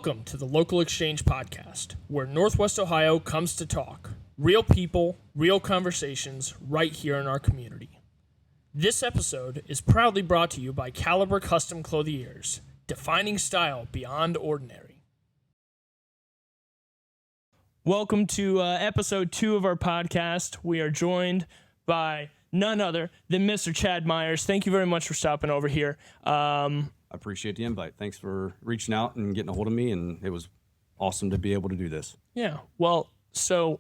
Welcome to the Local Exchange Podcast, where Northwest Ohio comes to talk. Real people, real conversations, right here in our community. This episode is proudly brought to you by Caliber Custom Clothiers, defining style beyond ordinary. Welcome to episode 2 of our podcast. We are joined by none other than Mr. Chad Myers. Thank you very much for stopping over here. I appreciate the invite. Thanks for reaching out and getting a hold of me, and it was awesome to be able to do this. Yeah, well, so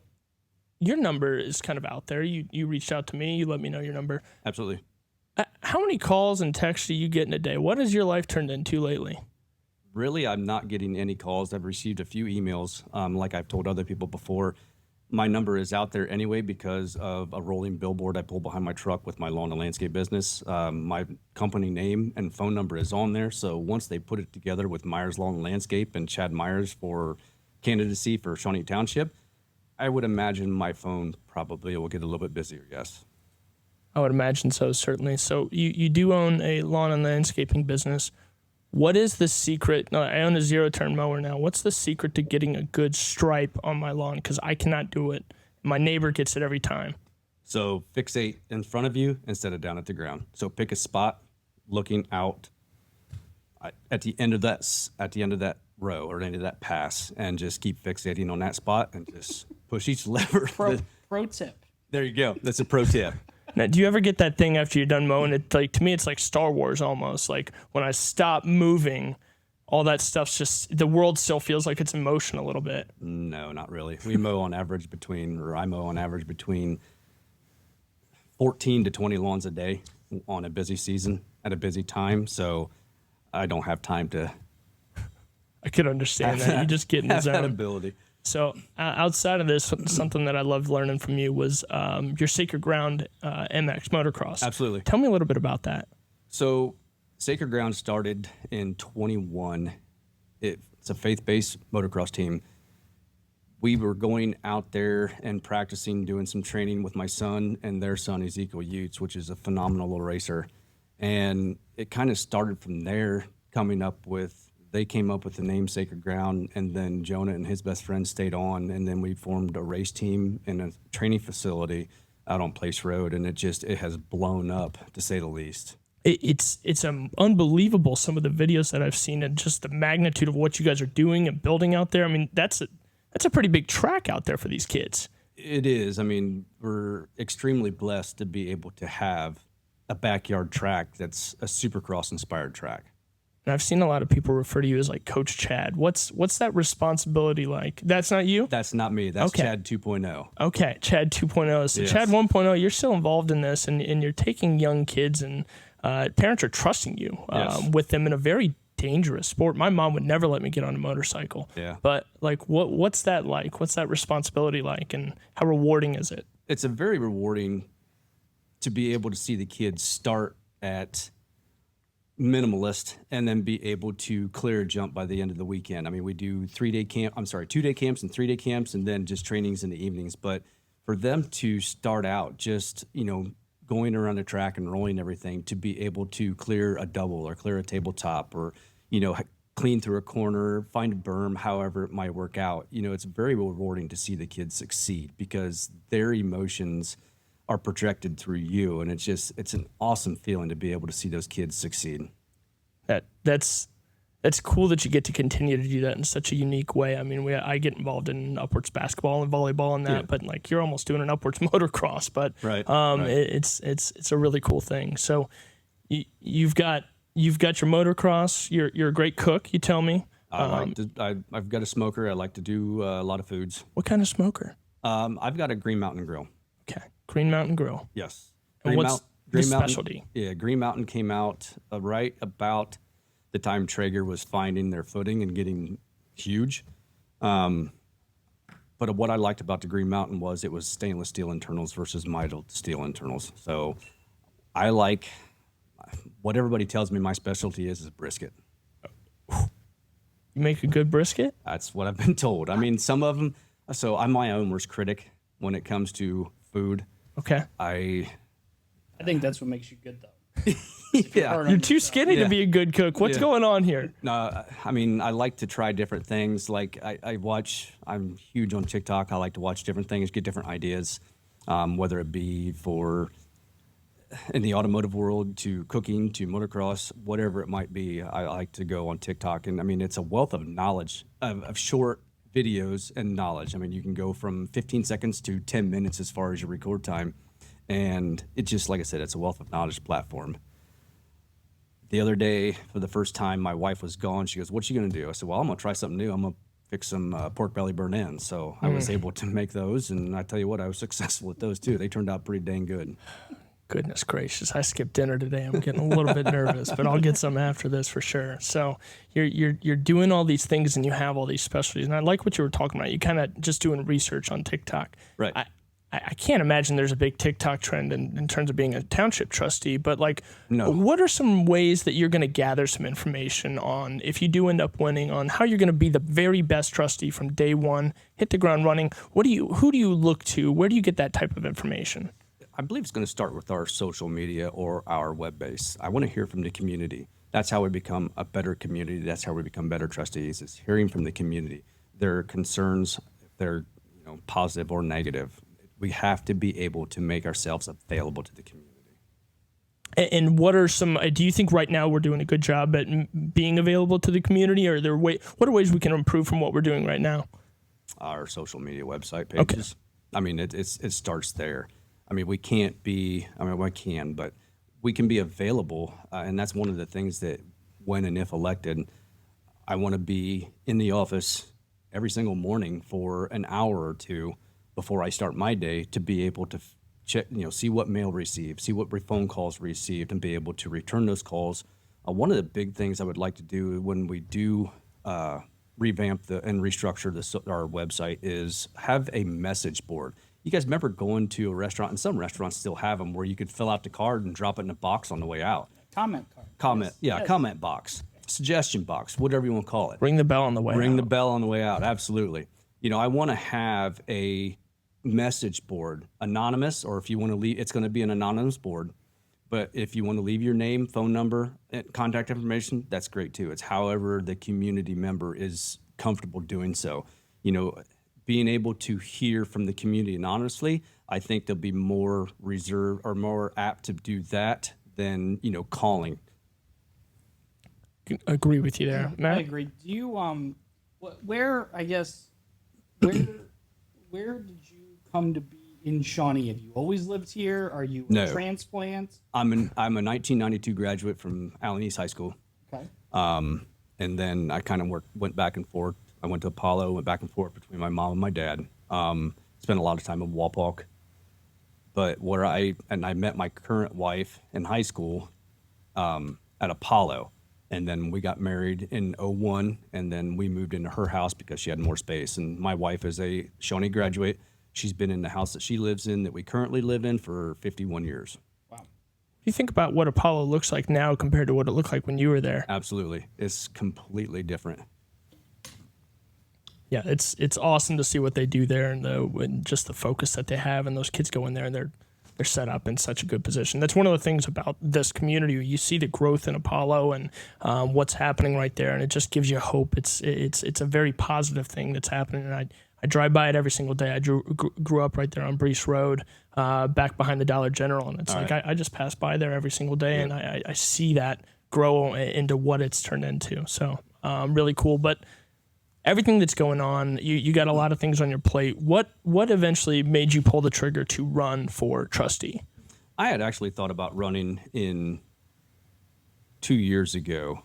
your number is kind of out there. You reached out to me. You let me know your number. Absolutely. How many calls and texts do you get in a day? What has your life turned into lately? Really, I'm not getting any calls. I've received a few emails, like I've told other people before. My number is out there anyway because of a rolling billboard I pull behind my truck with my lawn and landscape business. My company name and phone number is on there. So once they put it together with Myers Lawn and Landscape and Chad Myers for candidacy for Shawnee Township, I would imagine my phone probably will get a little bit busier, yes. I would imagine so, certainly. So you do own a lawn and landscaping business. What is the secret? No, I own a zero-turn mower now. What's the secret to getting a good stripe on my lawn? Because I cannot do it. My neighbor gets it every time. So fixate in front of you instead of down at the ground. So pick a spot looking out at the end of that row or end of that pass, and just keep fixating on that spot and just push each lever. Pro tip. There you go. That's a pro tip. Now, do you ever get that thing after you're done mowing? To me, it's like Star Wars almost. Like when I stop moving, all that stuff's just, the world still feels like it's in motion a little bit. No, not really. I mow on average between 14 to 20 lawns a day on a busy season at a busy time. So I don't have time to. I could understand that. You just get in the zone. That ability. So outside of this, something that I loved learning from you was your Sacred Ground MX motocross. Absolutely. Tell me a little bit about that. So Sacred Ground started in 21. It's a faith-based motocross team. We were going out there and practicing, doing some training with my son and their son, Ezekiel Utes, which is a phenomenal little racer. And it kind of started from there, they came up with the name Sacred Ground, and then Jonah and his best friend stayed on, and then we formed a race team in a training facility out on Place Road, and it has blown up, to say the least. It's unbelievable, some of the videos that I've seen, and just the magnitude of what you guys are doing and building out there. I mean, that's a pretty big track out there for these kids. It is. I mean, we're extremely blessed to be able to have a backyard track that's a Supercross-inspired track. And I've seen a lot of people refer to you as like Coach Chad. What's that responsibility like? That's not you? That's not me. That's okay. Chad 2.0. Okay, Chad 2.0. So yes. Chad 1.0, you're still involved in this, and you're taking young kids, and parents are trusting you Yes. with them in a very dangerous sport. My mom would never let me get on a motorcycle. Yeah. But like, what's that like? What's that responsibility like, and how rewarding is it? It's a very rewarding to be able to see the kids start at minimalist and then be able to clear a jump by the end of the weekend. I mean, we do 2-day camps and 3-day camps, and then just trainings in the evenings. But for them to start out just, going around the track and rolling everything, to be able to clear a double or clear a tabletop or, clean through a corner, find a berm, however it might work out, it's very rewarding to see the kids succeed because their emotions are projected through you, and it's an awesome feeling to be able to see those kids succeed. That's cool that you get to continue to do that in such a unique way. I mean, I get involved in upwards basketball and volleyball and that, yeah. But like you're almost doing an upwards motocross. But right. It's a really cool thing. So you've got your motocross. You're a great cook. You tell me. I've got a smoker. I like to do a lot of foods. What kind of smoker? I've got a Green Mountain Grill. Okay, Green Mountain Grill. Yes. And what's the specialty? Yeah, Green Mountain came out right about the time Traeger was finding their footing and getting huge. But what I liked about the Green Mountain was it was stainless steel internals versus mild steel internals. So I like what everybody tells me my specialty is brisket. You make a good brisket? That's what I've been told. I mean, some of them. So I'm my own worst critic when it comes to food. Okay. I think that's what makes you good, though. Yeah. You're too skinny to be a good cook. What's going on here? No, I mean, I like to try different things. Like I'm huge on TikTok. I like to watch different things, get different ideas, whether it be for in the automotive world to cooking to motocross, whatever it might be. I like to go on TikTok. And I mean, it's a wealth of knowledge, of short videos and knowledge. I mean, you can go from 15 seconds to 10 minutes as far as your record time. And it just, like I said, it's a wealth of knowledge platform. The other day, for the first time, my wife was gone. She goes, "What you going to do?" I said, "Well, I'm going to try something new. I'm going to fix some pork belly burnt ends." So I was able to make those. And I tell you what, I was successful at those too. They turned out pretty dang good. Goodness gracious! I skipped dinner today. I'm getting a little bit nervous, but I'll get some after this for sure. So you're doing all these things and you have all these specialties, and I like what you were talking about. You kind of just doing research on TikTok, Right? I can't imagine there's a big TikTok trend in terms of being a township trustee, but like, No. What are some ways that you're going to gather some information on if you do end up winning, on how you're going to be the very best trustee from day one, hit the ground running? Who do you look to? Where do you get that type of information? I believe it's going to start with our social media or our web base. I want to hear from the community. That's how we become a better community. That's how we become better trustees, is hearing from the community, their concerns, if they're positive or negative. We have to be able to make ourselves available to the community. And what are some? Do you think right now we're doing a good job at being available to the community, or what are ways we can improve from what we're doing right now? Our social media website pages. Okay. I mean, it starts there. I mean, we can't be. I mean, we can, but we can be available, and that's one of the things that, when and if elected, I want to be in the office every single morning for an hour or two before I start my day, to be able to check, see what mail received, see what phone calls received, and be able to return those calls. One of the big things I would like to do when we do revamp and restructure our website is have a message board. You guys remember going to a restaurant, and some restaurants still have them, where you could fill out the card and drop it in a box on the way out. Comment card. Comment box, suggestion box, whatever you want to call it. Ring the bell on the way out. Ring the bell on the way out, absolutely. I want to have a message board, anonymous, or if you want to leave, it's going to be an anonymous board. But if you want to leave your name, phone number, and contact information, that's great too. It's however the community member is comfortable doing so. Being able to hear from the community anonymously, I think they'll be more reserved or more apt to do that than calling. Agree with you there, Matt. I agree. Do you where did you come to be in Shawnee? Have you always lived here? Are you a transplant? I'm a 1992 graduate from Allen East High School. Okay. And then I kind of went back and forth. I went to Apollo, went back and forth between my mom and my dad. Spent a lot of time in Walpock. But I met my current wife in high school at Apollo. And then we got married in 2001, and then we moved into her house because she had more space. And my wife is a Shawnee graduate. She's been in the house that she lives in, that we currently live in, for 51 years. Wow. You think about what Apollo looks like now compared to what it looked like when you were there. Absolutely. It's completely different. Yeah, it's awesome to see what they do there, and just the focus that they have, and those kids go in there and they're set up in such a good position. That's one of the things about this community. You see the growth in Apollo and what's happening right there, and it just gives you hope. It's a very positive thing that's happening, and I drive by it every single day. I grew up right there on Brees Road, back behind the Dollar General, and it's I just pass by there every single day, and I see that grow into what it's turned into. So really cool. But everything that's going on, you got a lot of things on your plate. What eventually made you pull the trigger to run for trustee? I had actually thought about running in 2 years ago,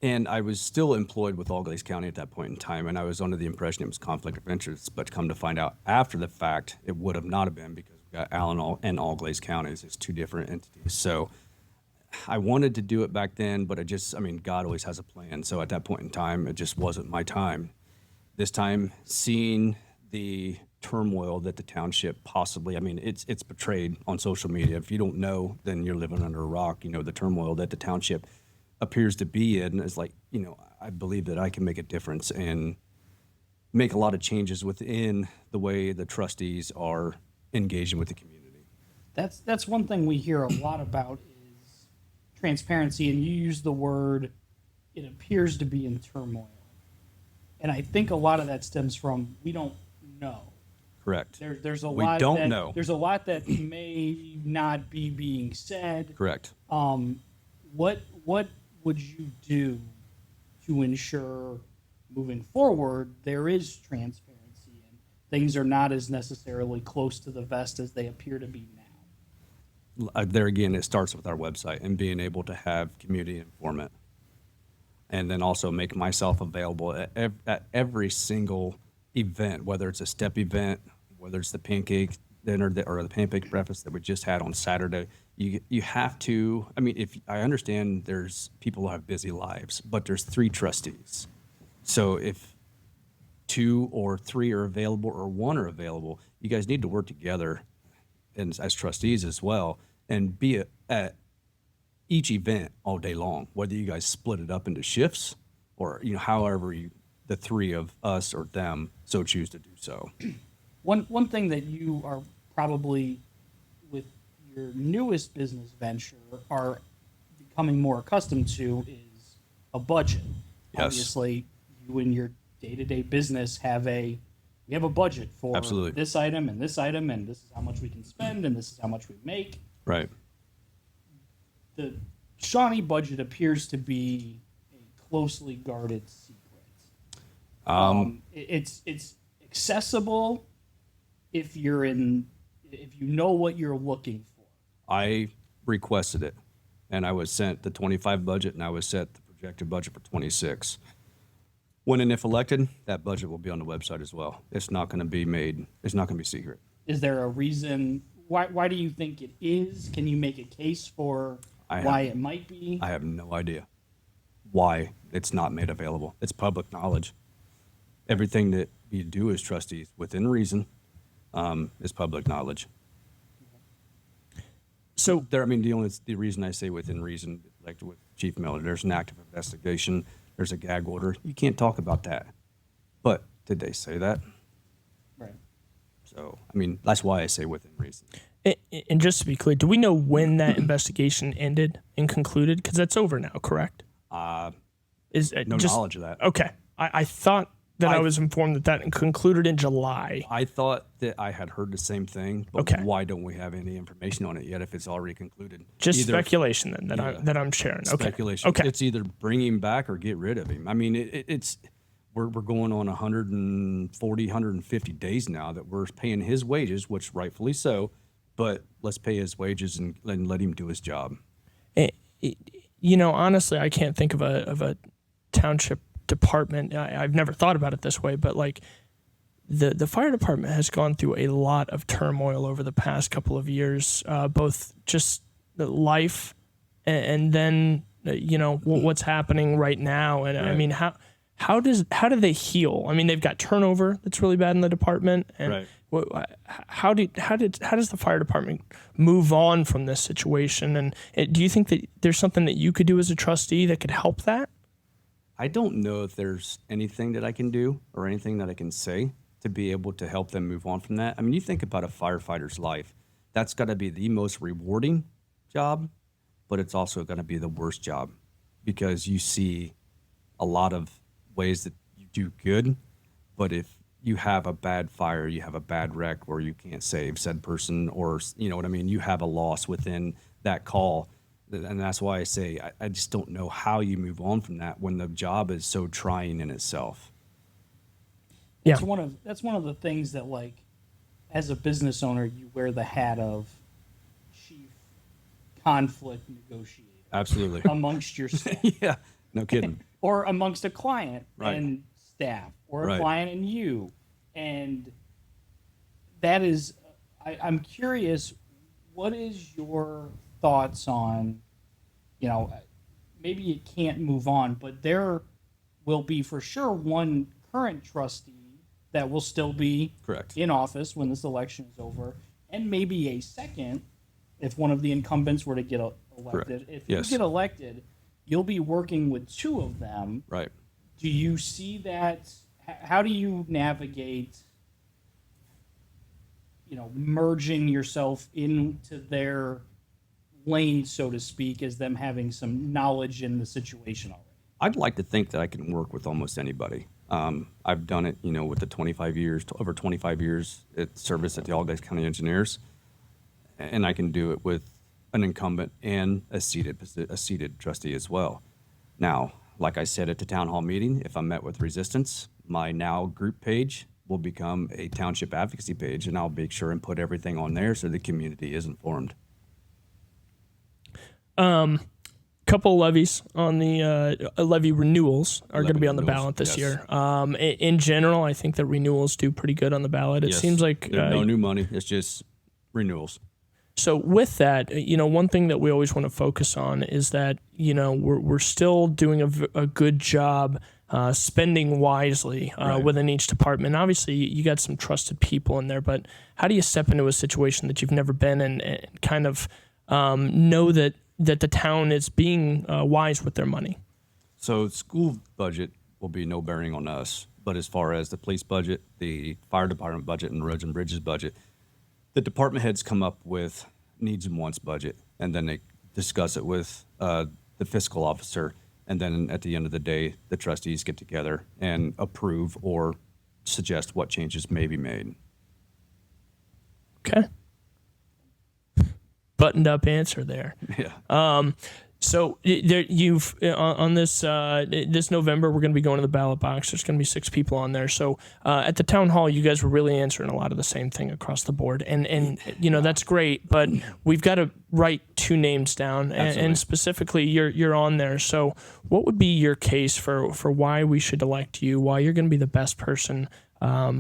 and I was still employed with Allglaze County at that point in time, and I was under the impression it was conflict of interest, but come to find out after the fact, it would have not have been, because we got Allen and Allglaze counties. It's two different entities. So I wanted to do it back then, but God always has a plan. So at that point in time, it just wasn't my time. This time, seeing the turmoil that the township possibly, it's portrayed on social media. If you don't know, then you're living under a rock. The turmoil that the township appears to be in is I believe that I can make a difference and make a lot of changes within the way the trustees are engaging with the community. That's one thing we hear a lot about is transparency, and you use the word, it appears to be in turmoil. And I think a lot of that stems from we don't know. Correct. There's a We lot don't that, know. There's a lot that may not be being said. Correct. What would you do to ensure moving forward there is transparency and things are not as necessarily close to the vest as they appear to be now? There again, it starts with our website and being able to have community informant, and then also make myself available at every single event, whether it's a step event, whether it's the pancake dinner or the pancake breakfast that we just had on Saturday. You have to. I mean, if I understand, there's people who have busy lives, but there's 3 trustees. So if 2 or 3 are available or 1 are available, you guys need to work together, and as trustees as well, and be at each event all day long, whether you guys split it up into shifts or, however the 3 of us or them so choose to do so. One thing that you are probably, with your newest business venture, are becoming more accustomed to is a budget. Yes. Obviously, you in your day-to-day business we have a budget for Absolutely. this item, and this is how much we can spend, and this is how much we make. Right. The Shawnee budget appears to be a closely guarded secret. It's accessible if you know what you're looking for. I requested it, and I was sent the 25 budget, and I was set the projected budget for 26. When and if elected, that budget will be on the website as well. It's not going to be secret. Is there a reason? Why do you think it is? Can you make a case for why it might be? I have no idea why it's not made available. It's public knowledge. Everything that we do as trustees, within reason, is public knowledge. So the reason I say within reason, like with Chief Miller, there's an active investigation, there's a gag order. You can't talk about that. But did they say that? Right. So, that's why I say within reason. And just to be clear, do we know when that investigation ended and concluded? Because that's over now, correct? No knowledge of that. Okay. I thought that I was informed that concluded in July. I thought that I had heard the same thing, but Okay. why don't we have any information on it yet if it's already concluded? Just speculation then that I'm sharing. Okay. Speculation. Okay. It's either bring him back or get rid of him. We're going on 140, 150 days now that we're paying his wages, which rightfully so, but let's pay his wages and let him do his job. Honestly, I can't think of a township department. I've never thought about it this way, but like the fire department has gone through a lot of turmoil over the past couple of years, both just the life and then what's happening right now. And Right. how do they heal? They've got turnover that's really bad in the department, and Right. how does the fire department move on from this situation? And do you think that there's something that you could do as a trustee that could help that? I don't know if there's anything that I can do or anything that I can say to be able to help them move on from that. You think about a firefighter's life. That's got to be the most rewarding job, but it's also going to be the worst job because you see a lot of ways that you do good, but if you have a bad fire, you have a bad wreck where you can't save said person, or you have a loss within that call. And that's why I say I just don't know how you move on from that when the job is so trying in itself. Yeah. That's one of the things that, like, as a business owner, you wear the hat of chief conflict negotiator. Absolutely. Amongst your staff. Yeah, no kidding. Or amongst a client Right. and staff, or a Right. client and you. And that is, I'm curious, what is your thoughts on, maybe it can't move on, but there will be for sure one current trustee that will still be Correct. in office when this election is over, and maybe a second if one of the incumbents were to get elected. Correct. If Yes. you get elected, you'll be working with 2 of them. Right. Do you see that? How do you navigate, merging yourself into their lane, so to speak, as them having some knowledge in the situation already? I'd like to think that I can work with almost anybody. I've done it, with the over 25 years at service at the All-Glades County Engineers, and I can do it with an incumbent and a seated trustee as well. Now, like I said at the town hall meeting, if I'm met with resistance, my now group page will become a township advocacy page, and I'll make sure and put everything on there so the community is informed. Couple levies on the levy renewals are going to be on the renewals, ballot this yes. year. In general, I think that renewals do pretty good on the ballot. It Yes, seems like there's no new money. It's just renewals. so. With that, one thing that we always want to focus on is that we're still doing a good job spending wisely Right. within each department. Obviously, you got some trusted people in there, but how do you step into a situation that you've never been in and kind of know that the town is being wise with their money? So school budget will be no bearing on us, but as far as the police budget, the fire department budget, and the roads and bridges budget, the department heads come up with needs and wants budget, and then they discuss it with the fiscal officer, and then at the end of the day, the trustees get together and approve or suggest what changes may be made. Okay. Buttoned up answer there. Yeah. So you've on this this November, we're going to be going to the ballot box. There's going to be 6 people on there. So at the town hall, you guys were really answering a lot of the same thing across the board, and that's great. But we've got to write 2 names down, and specifically you're on there. So what would be your case for why we should elect you? Why you're going to be the best person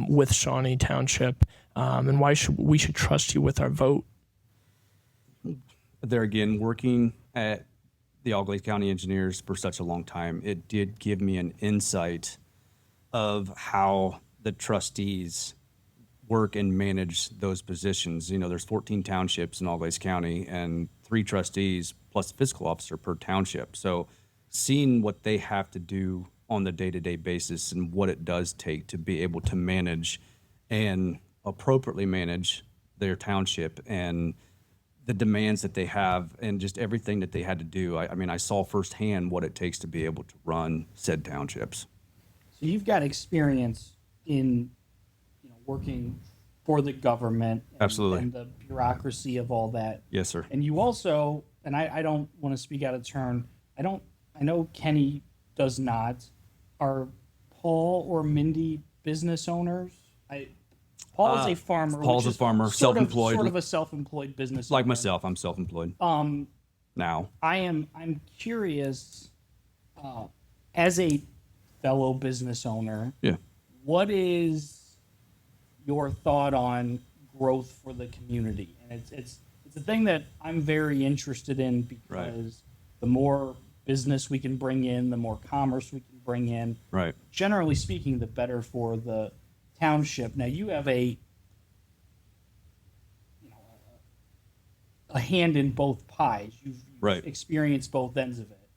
with Shawnee Township, and why we should trust you with our vote? There again, working at the All-Glades County Engineers for such a long time, it did give me an insight of how the trustees work and manage those positions. There's 14 townships in All-Glades County and 3 trustees plus a fiscal officer per township. So seeing what they have to do on the day-to-day basis and what it does take to be able to manage and appropriately manage their township and the demands that they have and just everything that they had to do. I saw firsthand what it takes to be able to run said townships. So you've got experience in working for the government Absolutely. and the bureaucracy of all that. Yes, sir. And you also, and I don't want to speak out of turn, I know Kenny does not. Are Paul or Mindy business owners? Paul is a farmer. Paul's which a farmer, is sort self-employed. Sort of a self-employed business Like owner. myself, I'm self-employed. Now. I'm curious, as a fellow business owner, Yeah. what is your thought on growth for the community? And it's a thing that I'm very interested in because the more business we can bring in, the more commerce we can bring in. Right. Generally speaking, the better for the township. Now you have a hand in both pies. You've Right. experienced both ends of it.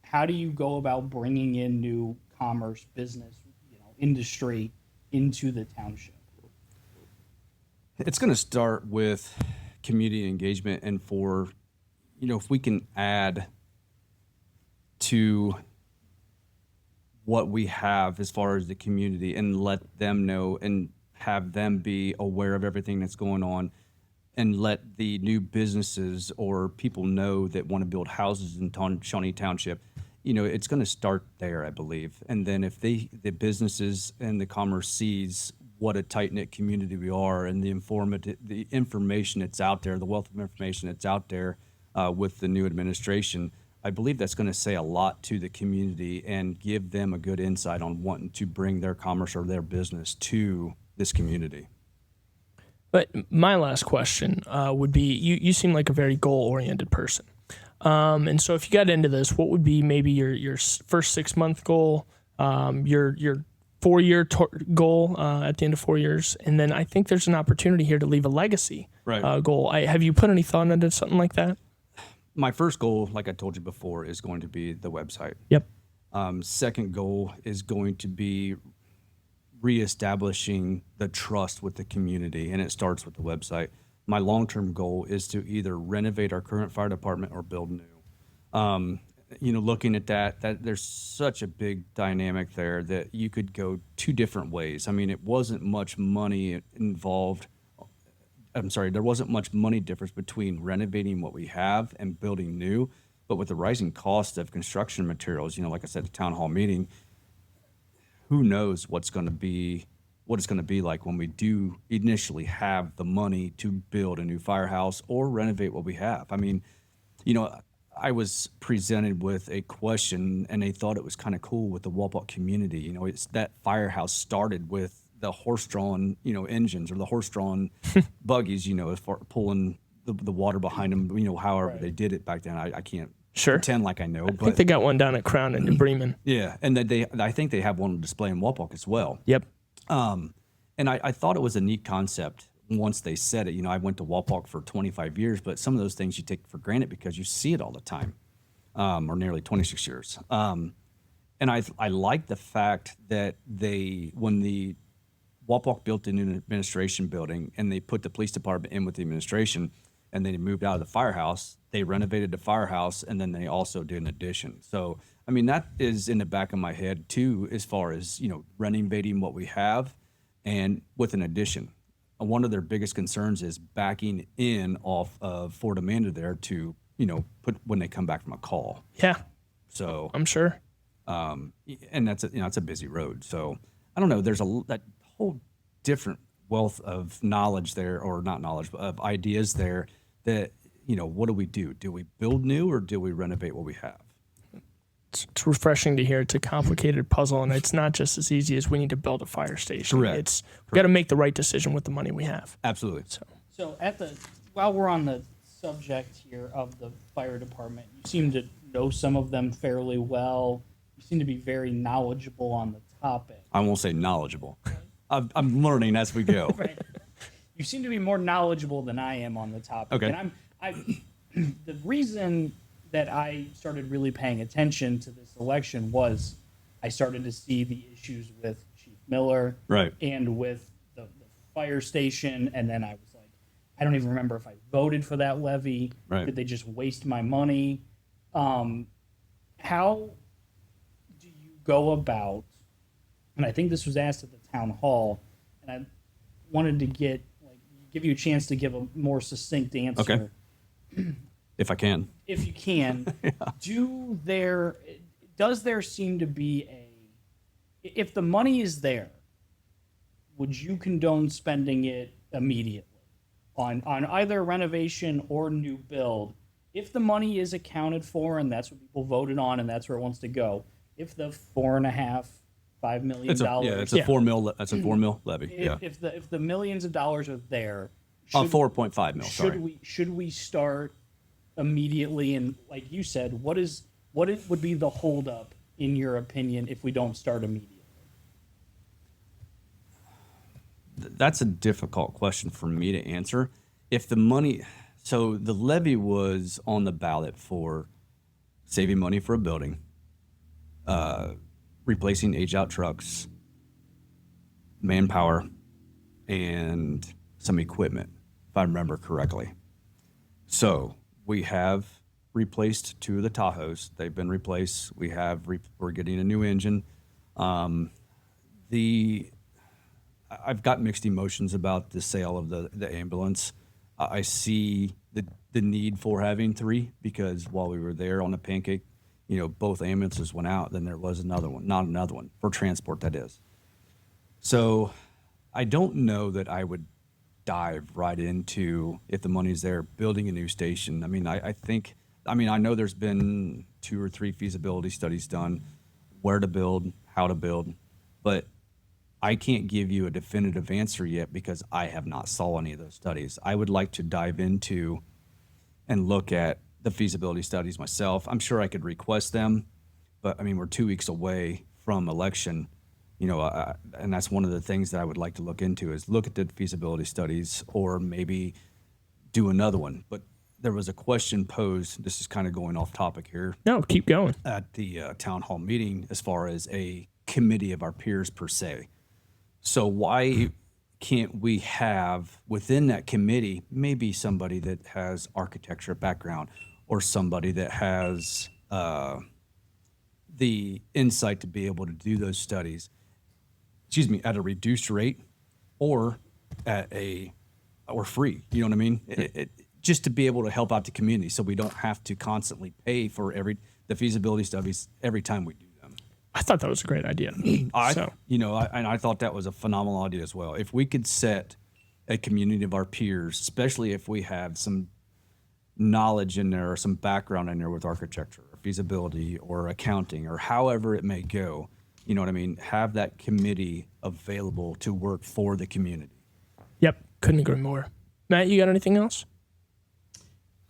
How do you go about bringing in new commerce, business, industry into the township? It's going to start with community engagement, and if we can add to what we have as far as the community and let them know and have them be aware of everything that's going on, and let the new businesses or people know that want to build houses in Shawnee Township, it's going to start there, I believe. And then if the businesses and the commerce sees what a tight-knit community we are and the information that's out there, the wealth of information that's out there with the new administration, I believe that's going to say a lot to the community and give them a good insight on wanting to bring their commerce or their business to this community. But my last question would be, you seem like a very goal-oriented person. And so if you got into this, what would be maybe your first 6-month goal, your 4-year goal at the end of 4 years? And then I think there's an opportunity here to leave a legacy goal. Have you put any thought into something like that? My first goal, like I told you before, is going to be the website. Yep. Second goal is going to be reestablishing the trust with the community, and it starts with the website. my long-term goal is to either renovate our current fire department or build new. Looking at that there's such a big dynamic there that you could go two different ways. I mean, it wasn't much money involved. I'm sorry, there wasn't much money difference between renovating what we have and building new. But with the rising cost of construction materials, like I said, at the town hall meeting, who knows what it's going to be like when we do initially have the money to build a new firehouse or renovate what we have. I mean, I was presented with a question and they thought it was kind of cool with the Walpole community. It's that firehouse started with the horse-drawn, engines or the horse-drawn buggies, as far pulling the water behind them, however they did it back then. I can't pretend like I know. I think they got one down at Crown and New Bremen. Yeah, and I think they have one on display in Walpole as well. Yep. And I thought it was a neat concept once they said it. I went to Walpole for 25 years, but some of those things you take for granted because you see it all the time, or nearly 26 years. And I like the fact that when the Walpole built a new administration building and they put the police department in with the administration and they moved out of the firehouse, they renovated the firehouse and then they also did an addition. So, I mean, that is in the back of my head too, as far as, renovating what we have and with an addition. One of their biggest concerns is backing in off of Fort Amanda there to, put when they come back from a call. Yeah. So I'm sure. And that's it's a busy road. So I don't know. There's that whole different wealth of knowledge there, or not knowledge, but of ideas there that, what do we do? Do we build new or do we renovate what we have? It's refreshing to hear. It's a complicated puzzle, and it's not just as easy as we need to build a fire station. Correct. We've got to make the right decision with the money we have. Absolutely. So while we're on the subject here of the fire department, you seem to know some of them fairly well. You seem to be very knowledgeable on the topic. I won't say knowledgeable. I'm learning as we go. Right. You seem to be more knowledgeable than I am on the topic. Okay. And the reason that I started really paying attention to this election was I started to see the issues with Chief Miller, Right. and with the fire station, and then I was like, I don't even remember if I voted for that levy. Right. Did they just waste my money? How do you go about, and I think this was asked at the town hall, and I wanted to give you a chance to give a more succinct answer. Okay. If I can. If you can, does there seem to be if the money is there, would you condone spending it immediately on either renovation or new build? If the money is accounted for and that's what people voted on and that's where it wants to go, if the $4.5 million, It's a $4 million. That's a $4 million levy. if the millions of dollars are there, 4.5 million. should we start immediately? And like you said, what would be the holdup in your opinion if we don't start immediately? That's a difficult question for me to answer. If the money, so the levy was on the ballot for saving money for a building, replacing age-out trucks, manpower, and some equipment, if I remember correctly. So we have replaced 2 of the Tahoes. They've been replaced. We're getting a new engine. I've got mixed emotions about the sale of the ambulance. I see the need for having 3 because while we were there on the pancake, both ambulances went out. Then there was not another one for transport, that is. So I don't know that I would dive right into, if the money's there, building a new station. I mean, I know there's been 2 or 3 feasibility studies done, where to build, how to build, but I can't give you a definitive answer yet because I have not saw any of those studies. I would like to dive into and look at the feasibility studies myself. I'm sure I could request them, but I mean, we're 2 weeks away from election, and that's one of the things that I would like to look into is look at the feasibility studies or maybe do another one. But there was a question posed, this is kind of going off topic here. No, keep going. At the town hall meeting as far as a committee of our peers per se. So why can't we have within that committee maybe somebody that has architecture background or somebody that has the insight to be able to do those studies, at a reduced rate or or free. You know what I mean? Just to be able to help out the community so we don't have to constantly pay for the feasibility studies every time we do them. I thought that was a great idea. I thought that was a phenomenal idea as well. If we could set a community of our peers, especially if we have some knowledge in there or some background in there with architecture or feasibility or accounting or however it may go, you know what I mean? Have that committee available to work for the community. Yep, couldn't agree more. Matt, you got anything else?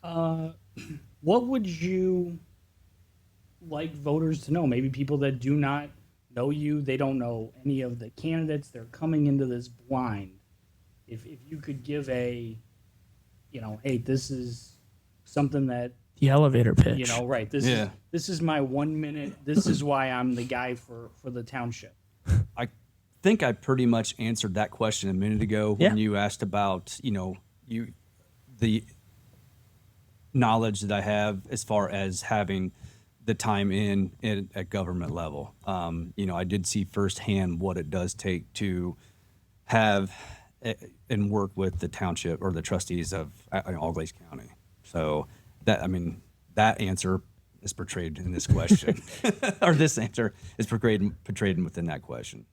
What would you like voters to know? Maybe people that do not know you, they don't know any of the candidates, they're coming into this blind. If you could give hey, this is something that, The elevator pitch. right, this is my 1 minute, this is why I'm the guy for the township. I think I pretty much answered that question a minute ago when you asked about, the knowledge that I have as far as having the time at government level. I did see firsthand what it does take to have and work with the township or the trustees of Allglaze County. So that answer is portrayed in this question, or this answer is portrayed within that question.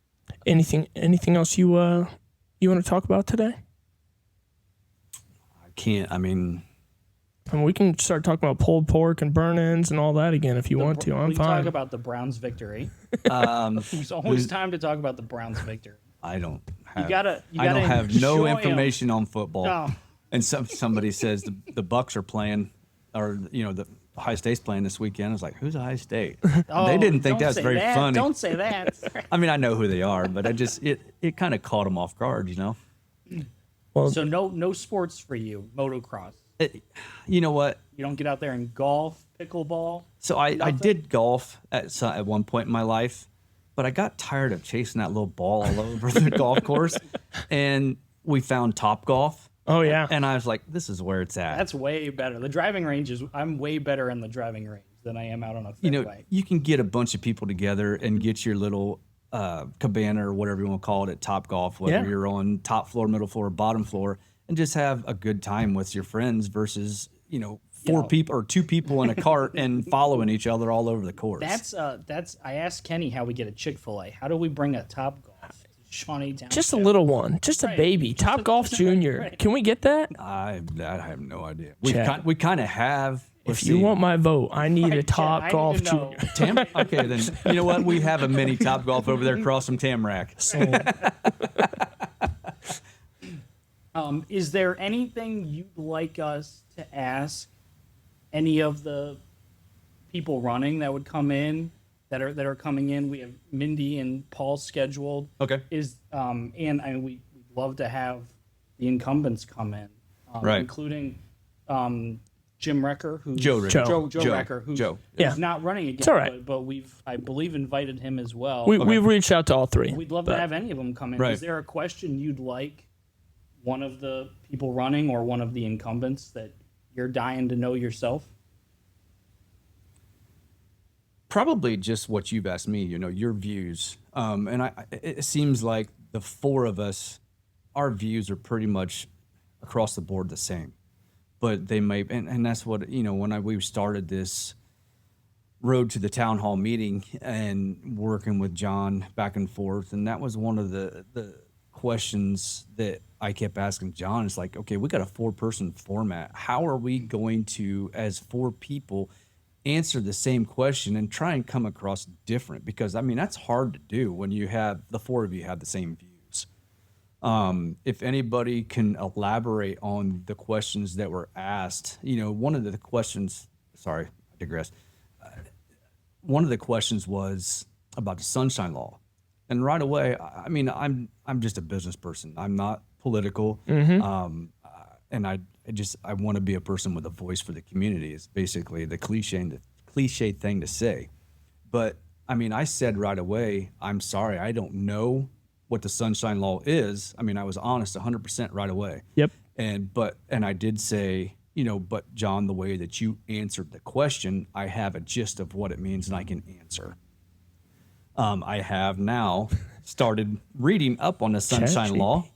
Anything else you want to talk about today? I can't. We can start talking about pulled pork and burn-ins and all that again if you want to. I'm we fine. Talk about the Browns' victory. There's always time to talk about the Browns' victory. I don't have. I don't have no information on football. No. And somebody says the Bucks are playing, or the Ohio State's playing this weekend. I was like, who's Ohio State? They didn't think that was very funny. Don't say that. I know who they are, but it kind of caught them off guard, Well, so no sports for you, motocross. You know what? You don't get out there and golf, pickleball. So I did golf at one point in my life, but I got tired of chasing that little ball all over the golf course, and we found Topgolf. Oh yeah. And I was like, this is where it's at. That's way better. The driving range I'm way better in the driving range than I am out on a fairway. You can get a bunch of people together and get your little cabana or whatever you want to call it at Topgolf, whether you're on top floor, middle floor, bottom floor, and just have a good time with your friends versus, people or two people in a cart and following each other all over the course. That's I asked Kenny how we get a Chick-fil-A. How do we bring a Topgolf to Shawnee Township? just a little one, just a baby. Topgolf Junior. Right. Can we get that? I have no idea. Chad. We kind of have. If you want my vote, I need a Right, Chad, I need Topgolf to know. Junior. Okay, then you know what? We have a mini Topgolf over there across from Tamarack. Is there anything you'd like us to ask any of the people running that would come in that are coming in? We have Mindy and Paul scheduled. Okay. We'd love to have the incumbents come in, Right. including Jim Recker, who's Joe Recker. Joe Recker, who's Yeah. not running again. It's all right. But we've, I believe, invited him as well. We've reached out to all three. We'd love to have any of them come in. Right. Is there a question you'd like one of the people running or one of the incumbents that you're dying to know yourself? Probably just what you've asked me, your views. It seems like the four of us, our views are pretty much across the board the same. But they may, and that's what, when we started this road to the town hall meeting and working with John back and forth, and that was one of the questions that I kept asking John. It's like, okay, we got a 4-person format. How are we going to, as 4 people, answer the same question and try and come across different? Because that's hard to do when you have the 4 of you have the same views. If anybody can elaborate on the questions that were asked, one of the questions, sorry, I digress. One of the questions was about the Sunshine Law. And right away, I'm just a business person. I'm not political. And I want to be a person with a voice for the community. It's basically the cliche thing to say. But I said right away, I'm sorry, I don't know what the Sunshine Law is, I mean, I was honest 100% right away. Yep. And I did say, but John, the way that you answered the question, I have a gist of what it means and I can answer. I have now started reading up on the Sunshine Law.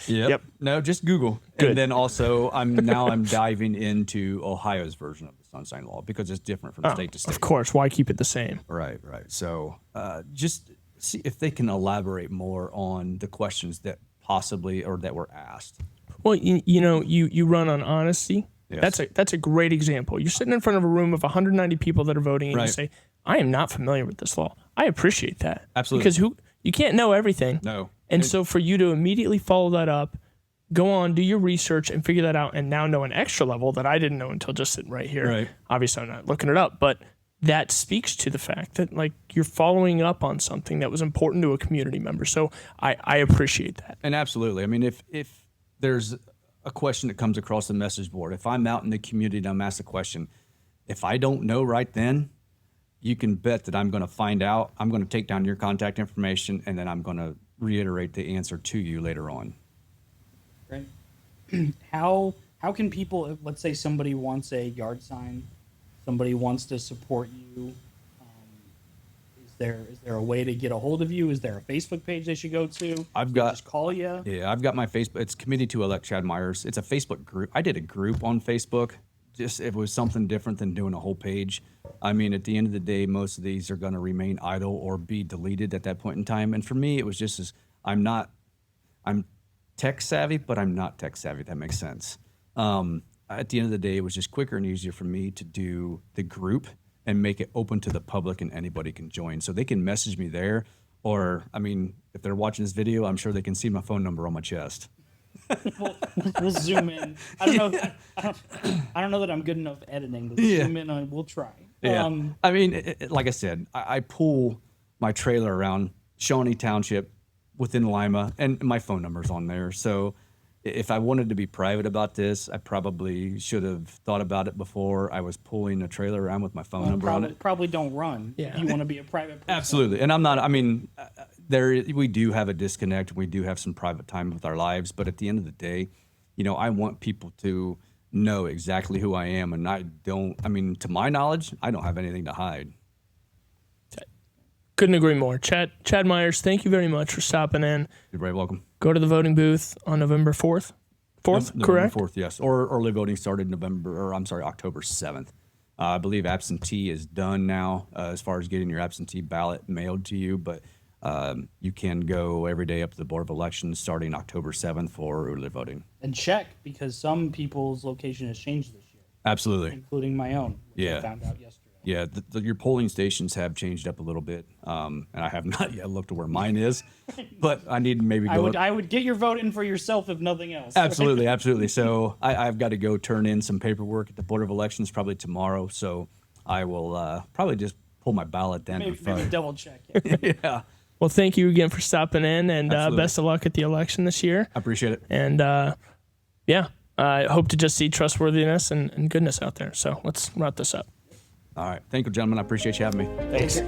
Yep. No, just Google. Good. And then also I'm diving into Ohio's version of the Sunshine Law because it's different from state to state. Of course. Why keep it the same? Right. So just see if they can elaborate more on the questions that possibly or that were asked. Well, you run on honesty. Yes. That's a great example. You're sitting in front of a room of 190 people that are voting, and you Right. say, "I am not familiar with this law." I appreciate that. Absolutely. Because you can't know everything. No. And so for you to immediately follow that up, go on, do your research, and figure that out, and now know an extra level that I didn't know until just sitting right here. Right. Obviously, I'm not looking it up, but that speaks to the fact that like you're following up on something that was important to a community member. So I appreciate that. And absolutely. I mean, if there's a question that comes across the message board, if I'm out in the community and I'm asked a question, if I don't know right then, you can bet that I'm going to find out. I'm going to take down your contact information, and then I'm going to reiterate the answer to you later on. Right. How can people, let's say somebody wants a yard sign, somebody wants to support you, is there a way to get a hold of you? Is there a Facebook page they should go to? Just call you. Yeah, I've got my Facebook. It's Committee to Elect Chad Myers. It's a Facebook group. I did a group on Facebook. Just it was something different than doing a whole page. I mean, at the end of the day, most of these are going to remain idle or be deleted at that point in time. And for me, it was just as I'm tech savvy, but I'm not tech savvy. If that makes sense. At the end of the day, it was just quicker and easier for me to do the group and make it open to the public and anybody can join. So they can message me there, or I mean, if they're watching this video, I'm sure they can see my phone number on my chest. We'll zoom in. I don't know that I'm good enough editing, but zoom in on. We'll try. Yeah. I mean, like I said, I pull my trailer around Shawnee Township within Lima, and my phone number's on there. So if I wanted to be private about this, I probably should have thought about it before I was pulling a trailer around with my phone number on it. Probably don't run. Yeah. If you want to be a private person. Absolutely. And I'm not, I mean, we do have a disconnect. We do have some private time with our lives. But at the end of the day, I want people to know exactly who I am. And to my knowledge, I don't have anything to hide. Couldn't agree more. Chad Myers, thank you very much for stopping in. You're very welcome. Go to the voting booth on November 4th. November Correct? 4th, yes. Or early voting started October 7th. I believe absentee is done now as far as getting your absentee ballot mailed to you, but you can go every day up to the Board of Elections starting October 7th for early voting. And check, because some people's location has changed this year, Absolutely. including my own, which Yeah. I found out yesterday. Yeah, your polling stations have changed up a little bit, and I have not yet looked at where mine is, but I need to maybe go. I would get your vote in for yourself if nothing else. Absolutely. So I've got to go turn in some paperwork at the Board of Elections probably tomorrow. So I will probably just pull my ballot then. Maybe double check. Yeah. Well, thank you again for stopping in, and Absolutely. best of luck at the election this year. I appreciate it. And I hope to just see trustworthiness and goodness out there. So let's wrap this up. All right. Thank you, gentlemen. I appreciate you having me. Thanks.